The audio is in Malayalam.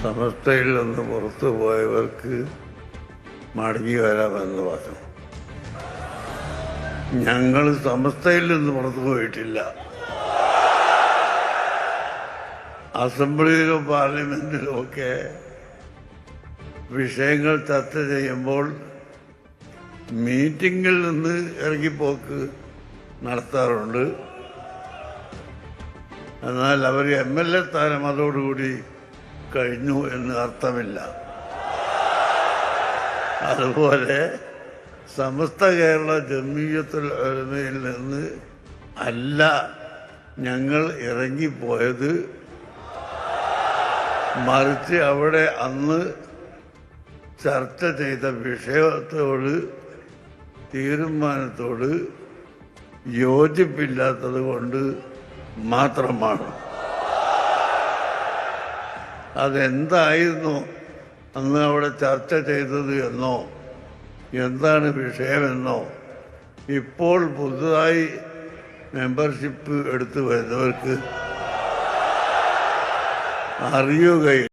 സമസ്തയിൽ നിന്ന് പുറത്തു പോയവർക്ക് മടങ്ങി വരാമെന്ന് പറഞ്ഞു. ഞങ്ങൾ സമസ്തയിൽ നിന്ന് പുറത്തു പോയിട്ടില്ല. അസംബ്ലിയിലും പാർലമെന്റിലുമൊക്കെ വിഷയങ്ങൾ ചർച്ച ചെയ്യുമ്പോൾ മീറ്റിങ്ങിൽ നിന്ന് ഇറങ്ങിപ്പോക്ക് നടത്താറുണ്ട്. എന്നാൽ അവർ MLA സ്ഥാനം അതോടുകൂടി കഴിഞ്ഞു എന്ന് അർത്ഥമില്ല. അതുപോലെ സമസ്ത കേരള ജംഇയ്യത്തുൽ ഉലമയിൽ നിന്ന് അല്ല ഞങ്ങൾ ഇറങ്ങിപ്പോയത്, മറിച്ച് അവിടെ അന്ന് ചർച്ച ചെയ്ത വിഷയത്തോട് തീരുമാനത്തോട് യോജിപ്പില്ലാത്തത് കൊണ്ട് മാത്രമാണ്. അതെന്തായിരുന്നു അന്ന് അവിടെ ചർച്ച ചെയ്തത് എന്നോ എന്താണ് വിഷയമെന്നോ ഇപ്പോൾ പുതുതായി മെമ്പർഷിപ്പ് എടുത്തു വരുന്നവർക്ക് അറിയുകയില്ല.